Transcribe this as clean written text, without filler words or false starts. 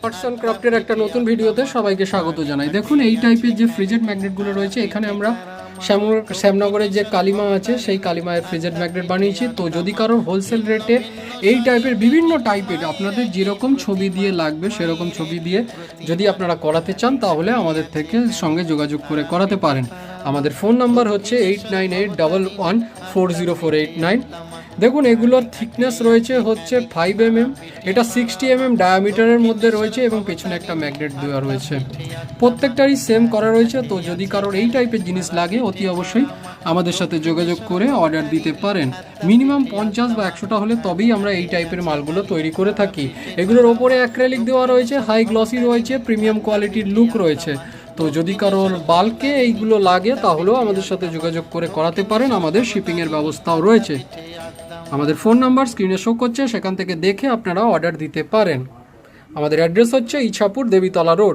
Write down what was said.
Arts and ক্রাফটের একটা নতুন ভিডিওতে সবাইকে স্বাগত জানাই। দেখুন এই টাইপের যে ফ্রিজেড ম্যাগনেটগুলো রয়েছে, এখানে আমরা শ্যামনগরের যে কালিমা আছে সেই কালিমায় ফ্রিজেড ম্যাগনেট বানিয়েছি। তো যদি কারোর হোলসেল রেটে এই টাইপের বিভিন্ন টাইপের আপনাদের যেরকম ছবি দিয়ে লাগবে সেরকম ছবি দিয়ে যদি আপনারা করাতে চান তাহলে আমাদের থেকে সঙ্গে যোগাযোগ করে করাতে পারেন। আমাদের ফোন নাম্বার হচ্ছে 8981140489। দেখুন এগুলোর থিকনেস রয়েছে হচ্ছে 5 mm, এটা 60 mm ডায়ামিটারের মধ্যে রয়েছে এবং পেছনে একটা ম্যাগনেট দেওয়া রয়েছে। প্রত্যেকটারই সেম করা রয়েছে। তো যদি কারোর এই টাইপের জিনিস লাগে অতি অবশ্যই আমাদের সাথে যোগাযোগ করে অর্ডার দিতে পারেন। মিনিমাম 50 বা 100টা হলে তবেই আমরা এই টাইপের মালগুলো তৈরি করে থাকি। এগুলোর ওপরে অ্যাক্রেলিক দেওয়া রয়েছে, হাই গ্লসি রয়েছে, প্রিমিয়াম কোয়ালিটির লুক রয়েছে। তো যদি কারোর বাল্কে এইগুলো লাগে তাহলেও আমাদের সাথে যোগাযোগ করে করাতে পারেন। আমাদের শিপিংয়ের ব্যবস্থাও রয়েছে। আমাদের ফোন নাম্বার স্ক্রিনে শো করছে, সেখান থেকে দেখে আপনারা অর্ডার দিতে পারেন। আমাদের অ্যাড্রেস হচ্ছে ইছাপুর দেবীতলা রোড।